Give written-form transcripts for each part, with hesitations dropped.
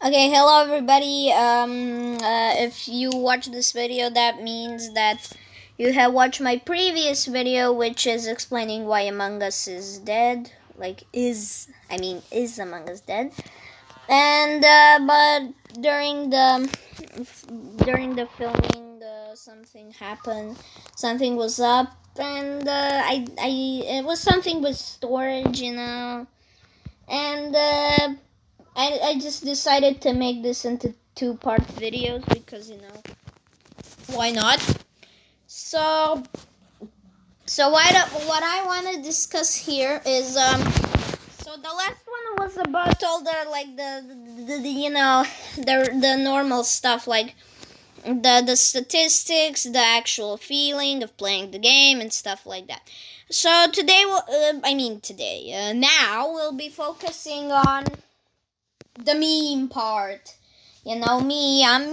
Okay, hello everybody. If you watch this video, that means that you have watched my previous video, which is explaining why Among Us is dead. Is Among Us dead? And but during the filming, something happened. Something was up, and it was something with storage, and I just decided to make this into two-part videos because why not? So what I want to discuss here is so the last one was about all the normal stuff, like the statistics, the actual feeling of playing the game and stuff like that. So now we'll be focusing on the meme part. You know me, I'm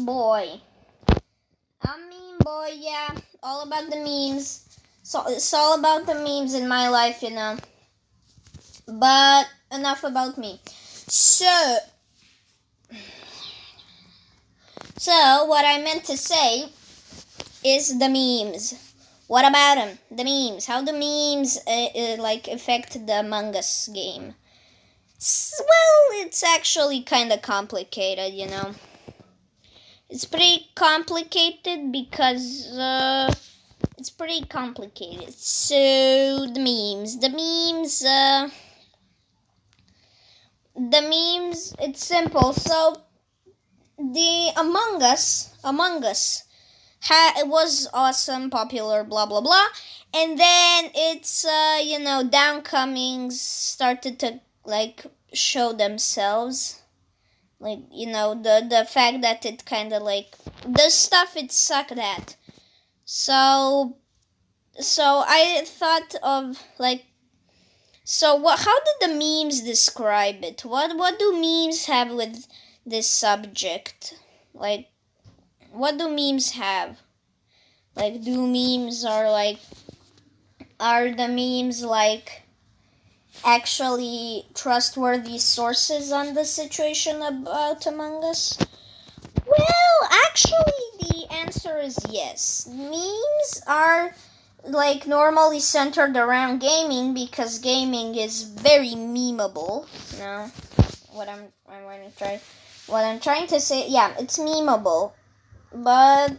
boy. I'm meme boy, yeah. All about the memes. So it's all about the memes in my life, But enough about me. So what I meant to say is the memes. What about them? The memes. How the memes affect the Among Us game? Well, it's actually kind of complicated, It's pretty complicated because it's pretty complicated. So the memes, it's simple. So the Among Us, it was awesome, popular, blah blah blah, and then it's downcomings started to show themselves, the fact that it kind of the stuff it sucked at. So I thought of how did the memes describe it? What do memes have with this subject? What do memes have? Do memes are the memes actually trustworthy sources on the situation about Among Us? Well, actually, the answer is yes. Memes are normally centered around gaming because gaming is very memeable. No, what I'm trying to say, yeah, it's memeable, but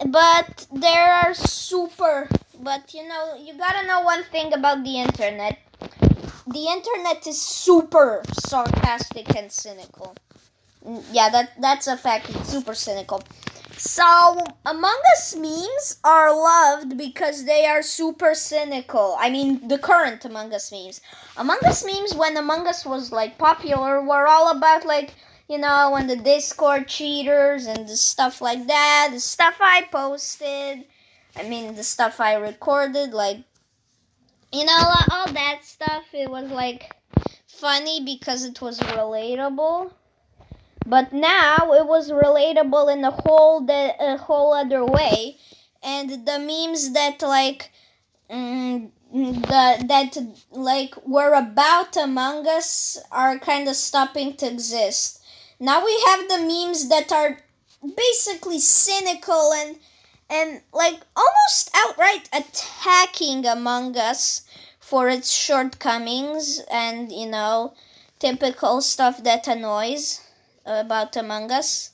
but there are super. But you gotta know one thing about the internet. The internet is super sarcastic and cynical. Yeah, that's a fact. It's super cynical. So Among Us memes are loved because they are super cynical. I mean, the current Among Us memes. Among Us memes, when Among Us was popular, were all about when the Discord cheaters and the stuff like that. The stuff I posted. I mean, the stuff I recorded, all that stuff. It was funny because it was relatable. But now it was relatable in a whole other way, and the memes that were about Among Us are kind of stopping to exist. Now we have the memes that are basically cynical and almost outright attacking Among Us for its shortcomings and typical stuff that annoys about Among Us.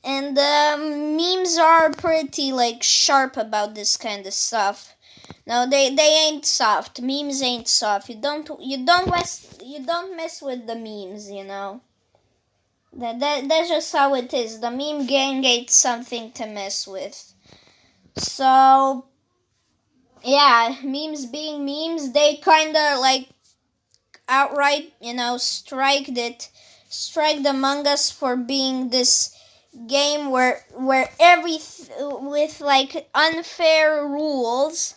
And memes are pretty sharp about this kind of stuff. No, they ain't soft. Memes ain't soft. You don't mess with the memes, That's just how it is. The meme gang ain't something to mess with. So yeah, memes being memes, they kinda outright, strike Among Us for being this game where with unfair rules,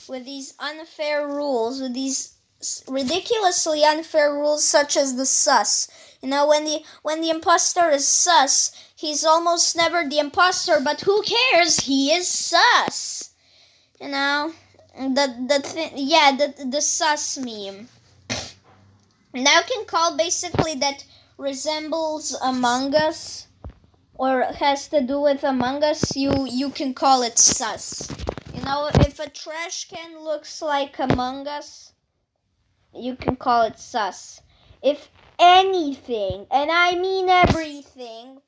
with these ridiculously unfair rules, such as the sus. When the imposter is sus, he's almost never the imposter, but who cares? He is sus. The sus meme. Now you can call basically that resembles Among Us or has to do with Among Us, you can call it sus. You know, if a trash can looks like Among Us, you can call it sus. If anything, and I mean everything,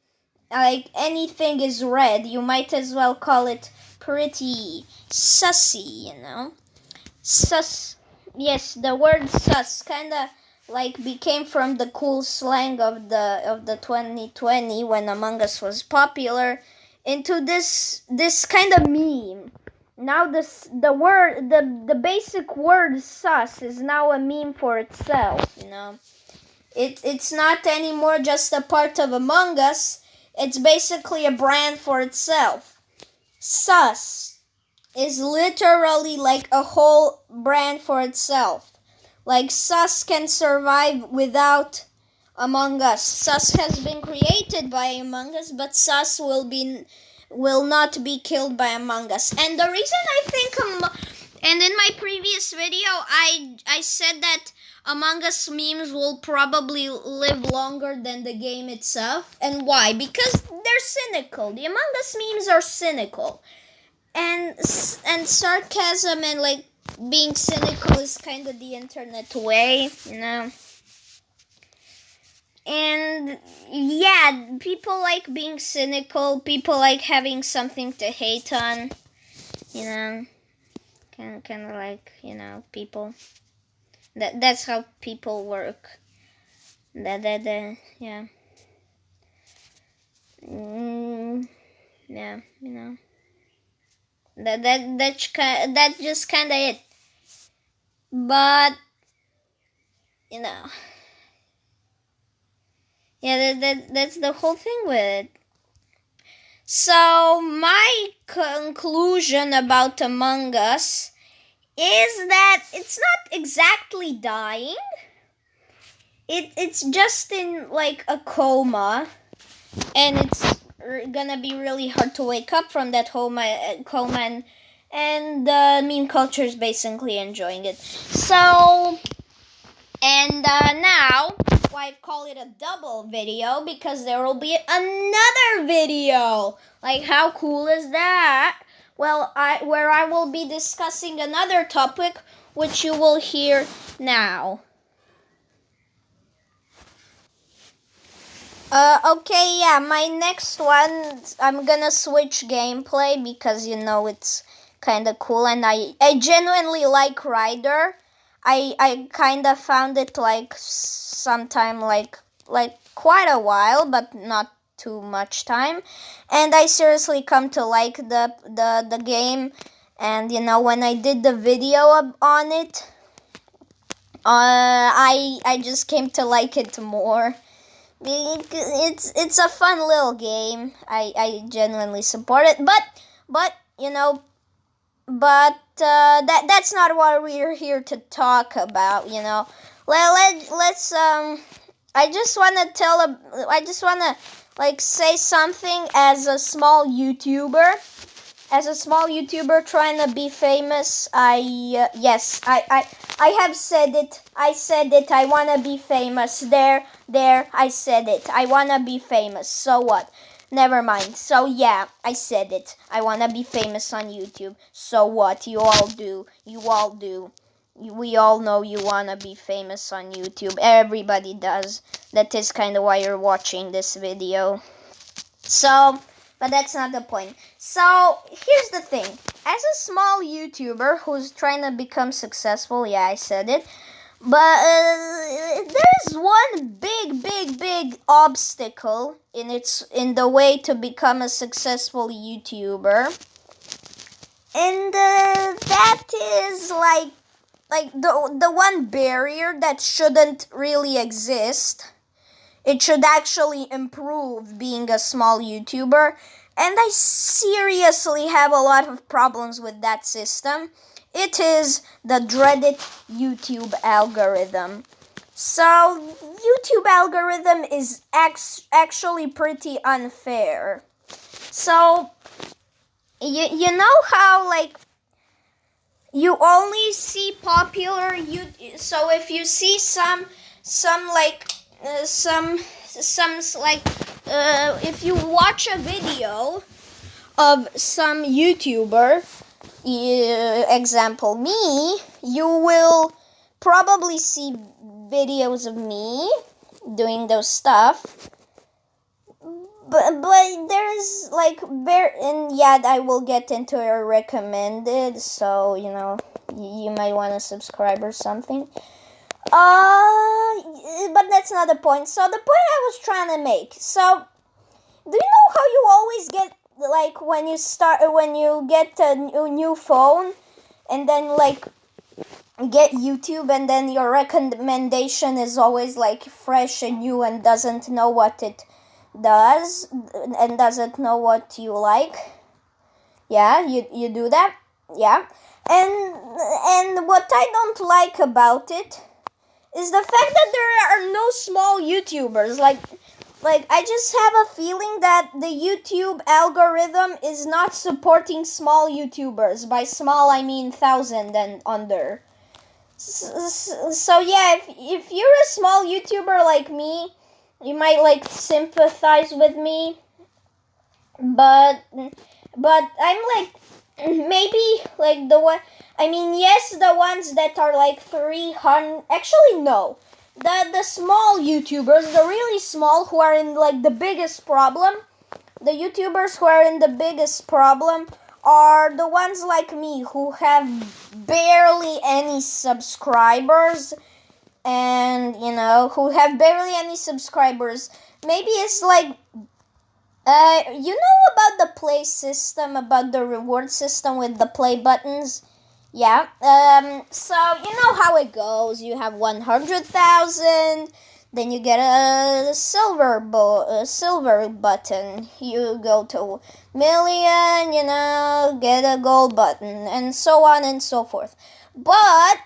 like anything is red, you might as well call it pretty sussy, you know? Sus. Yes, the word sus kinda like became from the cool slang of the 2020 when Among Us was popular into this kind of meme. Now the basic word sus is now a meme for itself, you know. It's not anymore just a part of Among Us. It's basically a brand for itself. Sus is literally like a whole brand for itself. Like sus can survive without Among Us. Sus has been created by Among Us, but sus will not be killed by Among Us. And the reason I think and in my previous video I said that Among Us memes will probably live longer than the game itself. And why? Because they're cynical. The Among Us memes are cynical. And sarcasm and like being cynical is kind of the internet way, you know. And yeah, people like being cynical. People like having something to hate on, you know. Kind of like, you know, people. That's how people work. Yeah. Yeah, you know. That's just kind of it. But you know, yeah, that's the whole thing with it. So my conclusion about Among Us is that it's not exactly dying. It's just in like a coma, and it's gonna be really hard to wake up from that coma, and the meme culture is basically enjoying it. So, and now I call it a double video because there will be another video. Like, how cool is that? Well, where I will be discussing another topic, which you will hear now. Okay, yeah, my next one, I'm gonna switch gameplay because, you know, it's kind of cool, and I genuinely like Ryder. I kind of found it, like, sometime, like quite a while, but not too much time, and I seriously come to like the game, and, you know, when I did the video on it, I just came to like it more. It's a fun little game. I genuinely support it, but you know, that's not what we're here to talk about. You know, let's I just wanna like say something as a small YouTuber. As a small YouTuber trying to be famous, yes, I have said it. I said it. I want to be famous. There, I said it. I want to be famous. So what? Never mind. So yeah, I said it. I want to be famous on YouTube. So what? You all do. We all know you want to be famous on YouTube. Everybody does. That is kind of why you're watching this video. So, but that's not the point. So, here's the thing. As a small YouTuber who's trying to become successful, yeah, I said it, but there's one big obstacle in the way to become a successful YouTuber. And that is like the one barrier that shouldn't really exist. It should actually improve being a small YouTuber, and I seriously have a lot of problems with that system. It is the dreaded YouTube algorithm. So, YouTube algorithm is actually pretty unfair. So, you know how, like, you only see popular so if you see some some like if you watch a video of some YouTuber, example me, you will probably see videos of me doing those stuff. But there is like and yeah, I will get into a recommended, so you might want to subscribe or something. But that's not the point. So the point I was trying to make. So, do you know how you always get like when you get a new phone, and then like get YouTube, and then your recommendation is always like fresh and new and doesn't know what it does and doesn't know what you like? Yeah, you do that. Yeah, and what I don't like about it is the fact that there are no small YouTubers. Like I just have a feeling that the YouTube algorithm is not supporting small YouTubers. By small, I mean 1,000 and under. So yeah, if you're a small YouTuber like me, you might like sympathize with me. But I'm like, maybe like the one. I mean, yes, the ones that are like 300. Actually, no. The small YouTubers, the really small, who are in like the biggest problem. The YouTubers who are in the biggest problem are the ones like me who have barely any subscribers, and who have barely any subscribers. Maybe it's like. You know about the play system, about the reward system with the play buttons? Yeah. So you know how it goes. You have 100,000, then you get a silver button. You go to million, get a gold button, and so on and so forth. But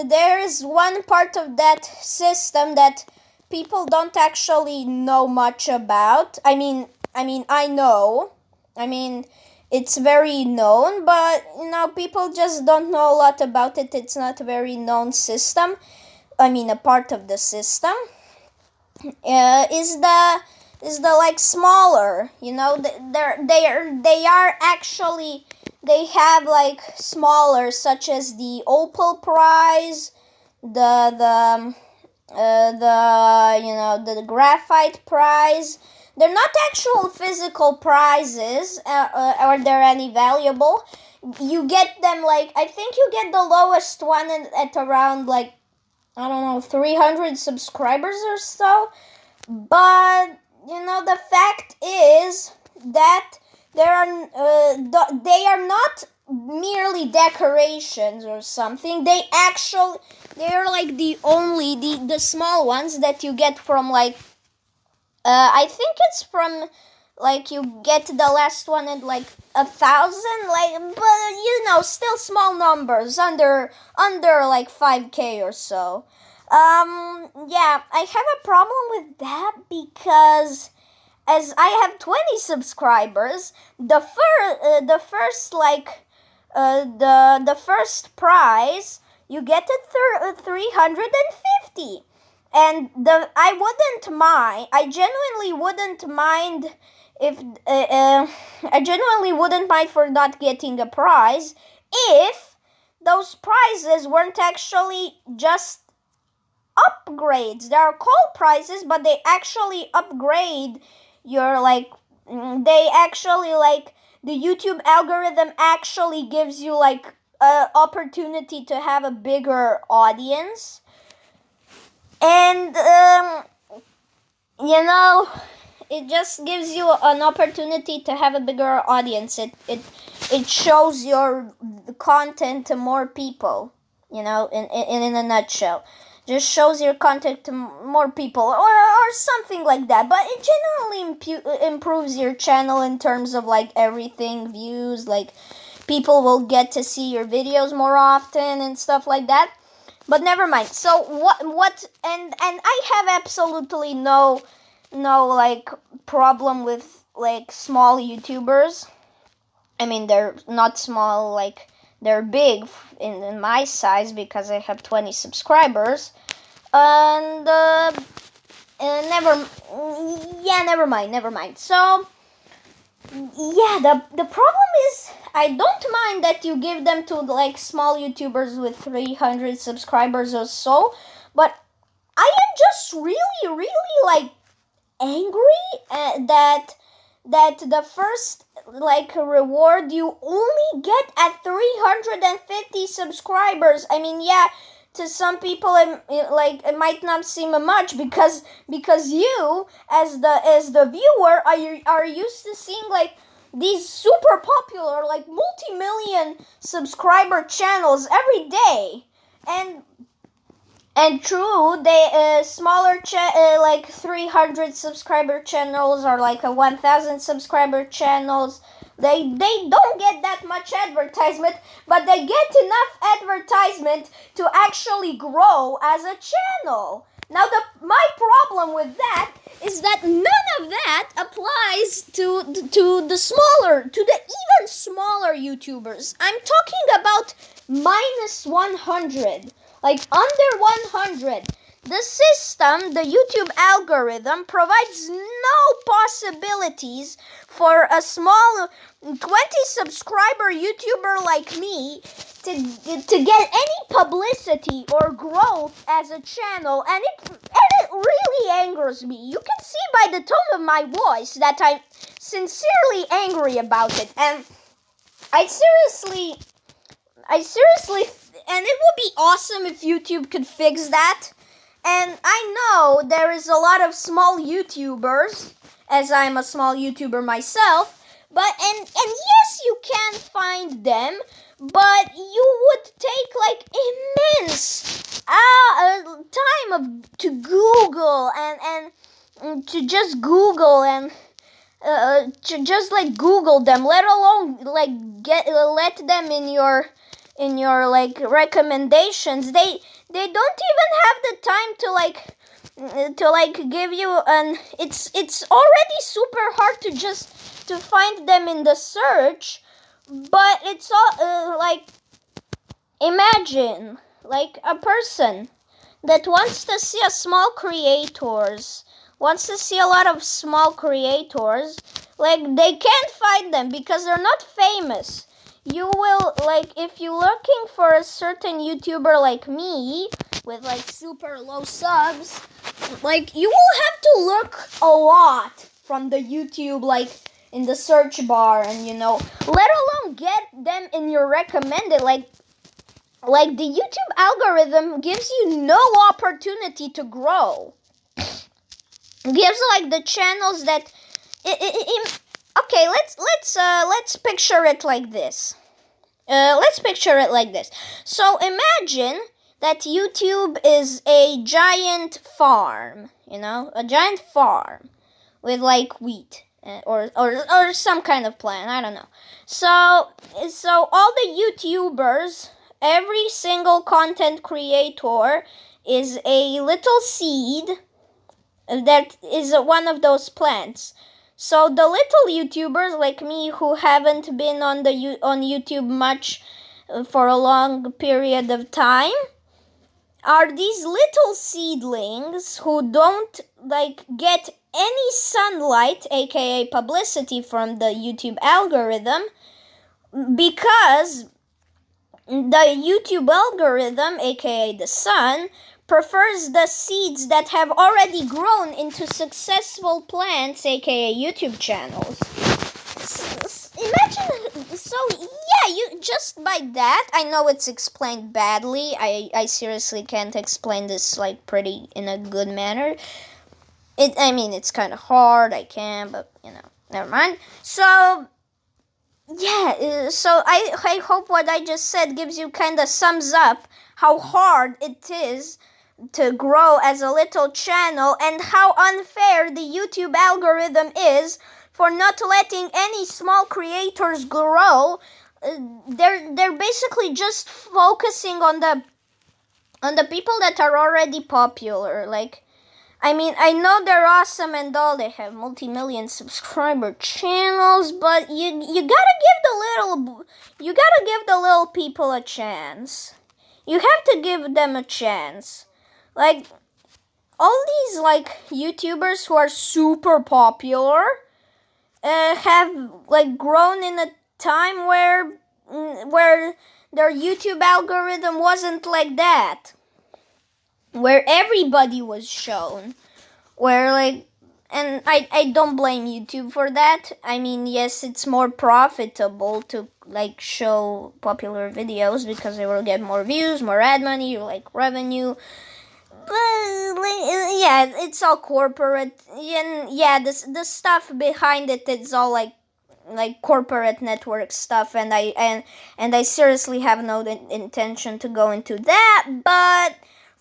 there is one part of that system that people don't actually know much about. I mean, I know. I mean, it's very known, but people just don't know a lot about it. It's not a very known system. I mean, a part of the system is the like smaller. They are actually, they have like smaller, such as the Opal Prize, the Graphite Prize. They're not actual physical prizes, or they're any valuable. You get them like, I think you get the lowest one at around like, I don't know, 300 subscribers or so. But the fact is that they are not merely decorations or something. They're like the small ones that you get from like, I think it's from like, you get the last one at like 1,000, like, but still small numbers, under like 5K or so. Yeah, I have a problem with that because as I have 20 subscribers, the first prize you get at 350. And I genuinely wouldn't mind if I genuinely wouldn't mind for not getting a prize if those prizes weren't actually just upgrades. They are called prizes, but they actually upgrade your they actually the YouTube algorithm actually gives you like an opportunity to have a bigger audience. And it just gives you an opportunity to have a bigger audience. It shows your content to more people, in a nutshell. Just shows your content to more people, or something like that. But it generally improves your channel in terms of like everything, views, like people will get to see your videos more often and stuff like that. But never mind. So what and I have absolutely no like problem with like small YouTubers. I mean, they're not small, like they're big in my size because I have 20 subscribers. And never mind. So yeah, the problem is I don't mind that you give them to like small YouTubers with 300 subscribers or so, but I am just really like angry that the first like reward you only get at 350 subscribers. I mean, yeah, to some people it might not seem much because you as the viewer are used to seeing like these super popular like multi-million subscriber channels every day. And true, they smaller like 300 subscriber channels or like a 1,000 subscriber channels. They don't get that much advertisement, but they get enough advertisement to actually grow as a channel. Now my problem with that is that none of that applies to the even smaller YouTubers. I'm talking about minus 100. Like under 100, the system, the YouTube algorithm, provides no possibilities for a small 20 subscriber YouTuber like me to get any publicity or growth as a channel, and it really angers me. You can see by the tone of my voice that I'm sincerely angry about it, and I seriously, and it would be awesome if YouTube could fix that. And I know there is a lot of small YouTubers, as I'm a small YouTuber myself, but and yes, you can find them, but you would take like immense time to Google and to just Google and to just like Google them, let alone like let them in your like recommendations. They don't even have the time to like give you an it's already super hard to find them in the search, but it's all like imagine like a person that wants to see a lot of small creators, like they can't find them because they're not famous. You will, like, if you're looking for a certain YouTuber like me, with, like, super low subs, like, you will have to look a lot from the YouTube, like, in the search bar, and, you know, let alone get them in your recommended, like the YouTube algorithm gives you no opportunity to grow. It gives, like, the channels that, okay, let's picture it like this. So imagine that YouTube is a giant farm, you know, a giant farm with like wheat or some kind of plant, I don't know. So all the YouTubers, every single content creator is a little seed that is one of those plants. So the little YouTubers like me who haven't been on YouTube much for a long period of time are these little seedlings who don't like get any sunlight, aka publicity, from the YouTube algorithm, because the YouTube algorithm, aka the sun, prefers the seeds that have already grown into successful plants, aka YouTube channels. Imagine, so yeah, you just by that, I know it's explained badly. I seriously can't explain this like pretty in a good manner. It's kind of hard. I can, but you know, never mind. So yeah, so I hope what I just said gives you kind of sums up how hard it is to grow as a little channel and how unfair the YouTube algorithm is for not letting any small creators grow. They're basically just focusing on the people that are already popular. Like, I mean, I know they're awesome and all, they have multi-million subscriber channels, but you gotta give the little people a chance. You have to give them a chance. Like, all these like YouTubers who are super popular have like grown in a time where their YouTube algorithm wasn't like that, where everybody was shown, where like, and I don't blame YouTube for that. I mean, yes, it's more profitable to like show popular videos because they will get more views, more ad money, like revenue. But like, yeah, it's all corporate, and yeah, the stuff behind it, it's all like corporate network stuff, and I seriously have no intention to go into that. But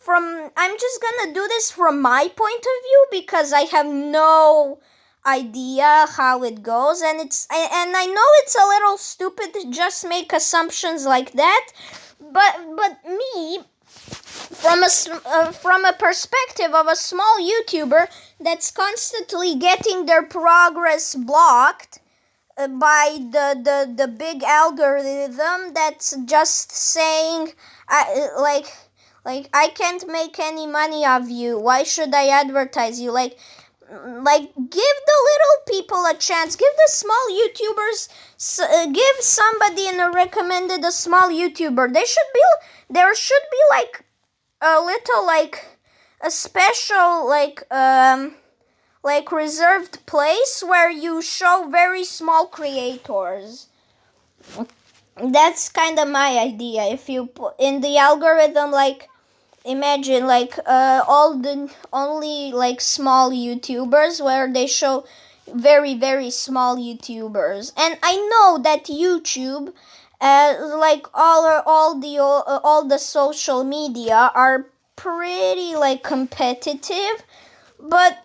I'm just gonna do this from my point of view because I have no idea how it goes, and I know it's a little stupid to just make assumptions like that, but me, from a perspective of a small YouTuber that's constantly getting their progress blocked by the big algorithm that's just saying, like I can't make any money of you. Why should I advertise you? Like give the little people a chance. Give the small YouTubers. Give somebody in a recommended a small YouTuber. There should be like a little like a special like reserved place where you show very small creators. That's kind of my idea. If you put in the algorithm, like imagine like all the only like small YouTubers where they show very very small YouTubers. And I know that YouTube, like all the social media are pretty like competitive, but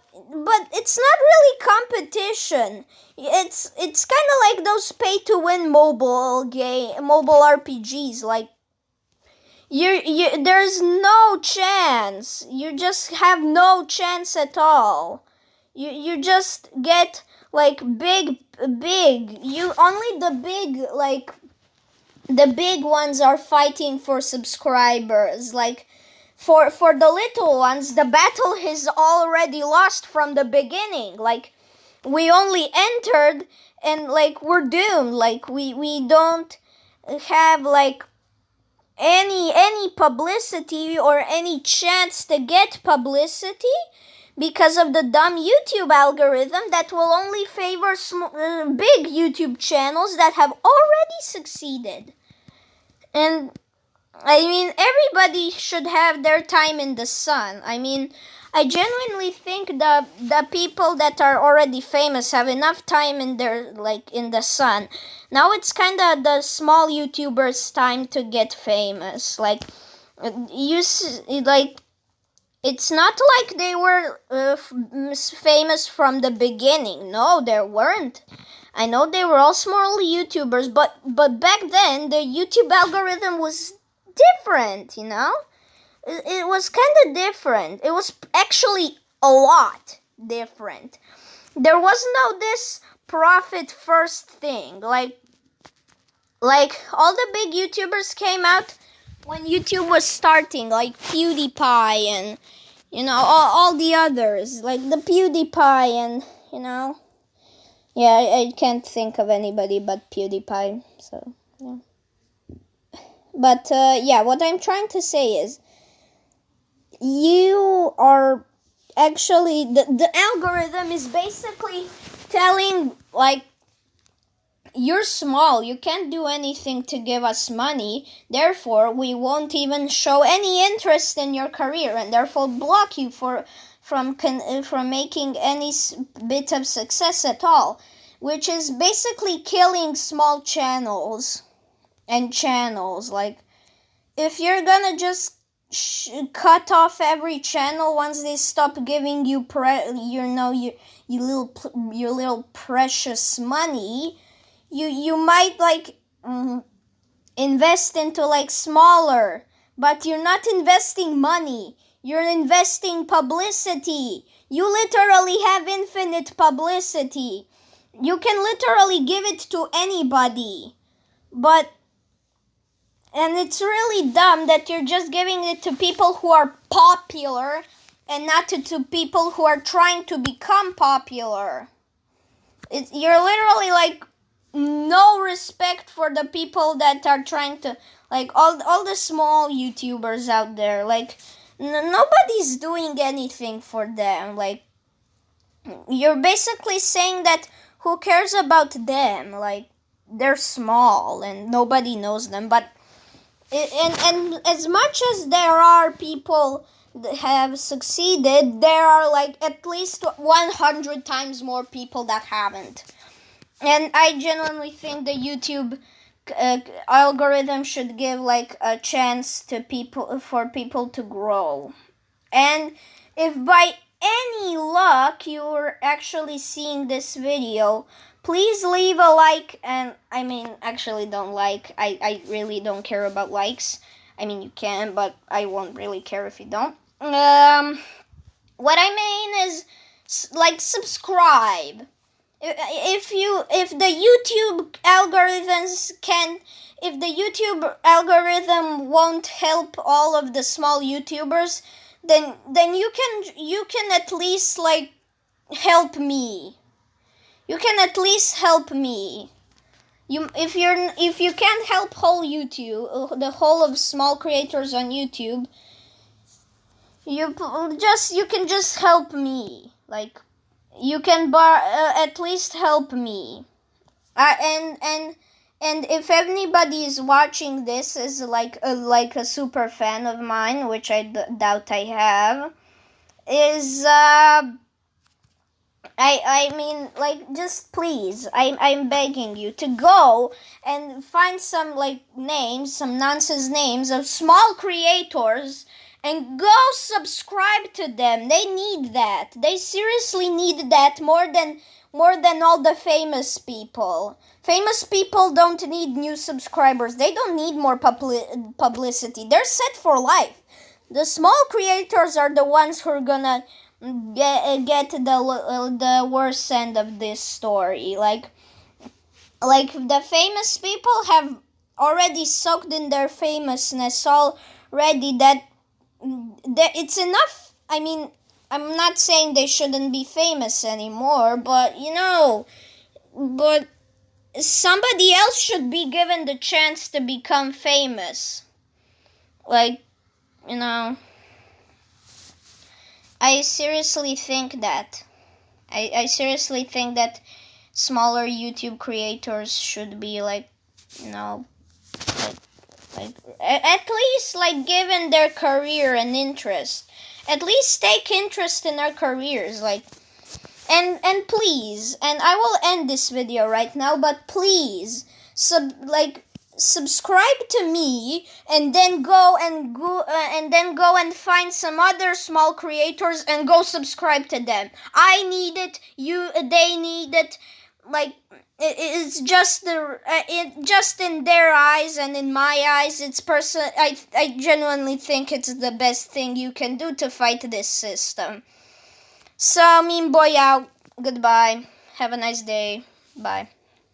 it's not really competition. It's kind of like those pay to win mobile RPGs. Like there's no chance. You just have no chance at all. You just get like big. You only the big ones are fighting for subscribers. Like for the little ones, the battle is already lost from the beginning. Like we only entered and like we're doomed. Like we don't have like any publicity or any chance to get publicity because of the dumb YouTube algorithm that will only favor big YouTube channels that have already succeeded. And I mean, everybody should have their time in the sun. I mean, I genuinely think the people that are already famous have enough time in the sun. Now it's kind of the small YouTubers' time to get famous. Like it's not like they were famous from the beginning. No, they weren't. I know they were all small YouTubers, but back then the YouTube algorithm was different, you know? It was kind of different. It was actually a lot different. There was no this profit first thing. Like all the big YouTubers came out when YouTube was starting, like PewDiePie and, you know, all the others, like the PewDiePie and, you know. Yeah, I can't think of anybody but PewDiePie, so, yeah. But, yeah, what I'm trying to say is, you are actually, the algorithm is basically telling, like, you're small, you can't do anything to give us money, therefore we won't even show any interest in your career, and therefore block you from making any bit of success at all, which is basically killing small channels and channels. Like, if you're gonna just cut off every channel once they stop giving you your little precious money, you might like invest into like smaller, but you're not investing money, you're investing publicity. You literally have infinite publicity. You can literally give it to anybody, and it's really dumb that you're just giving it to people who are popular and not to people who are trying to become popular. You're literally like no respect for the people that are trying to, like, all the small YouTubers out there. Like, nobody's doing anything for them. Like, you're basically saying that who cares about them? Like, they're small and nobody knows them. But and as much as there are people that have succeeded, there are like at least 100 times more people that haven't. And I genuinely think the YouTube algorithm should give like a chance to for people to grow. And if by any luck you're actually seeing this video, please leave a like. And I mean, actually don't like. I really don't care about likes. I mean, you can, but I won't really care if you don't. What I mean is, like, subscribe. If the YouTube algorithm won't help all of the small YouTubers, then you can at least like help me. You can at least help me. If you can't help whole YouTube, the whole of small creators on YouTube, you can just help me. Like, you can at least help me. And if anybody is watching this is like a super fan of mine, which I doubt I have, is I mean, like, just please, I'm begging you to go and find some like names, some nonsense names of small creators, and go subscribe to them. They need that. They seriously need that more than all the famous people. Famous people don't need new subscribers. They don't need more publicity. They're set for life. The small creators are the ones who are gonna get the worst end of this story. Like the famous people have already soaked in their famousness already, that it's enough. I mean, I'm not saying they shouldn't be famous anymore, but somebody else should be given the chance to become famous. Like, I seriously think that. I seriously think that smaller YouTube creators should be like at least like given their career and interest. At least take interest in their careers, like, and please, and I will end this video right now, but please subscribe to me, and then go and find some other small creators and go subscribe to them. I need it. They need it. Like, it's just just in their eyes and in my eyes, it's I genuinely think it's the best thing you can do to fight this system. So, Meme Boy out. Goodbye. Have a nice day. Bye.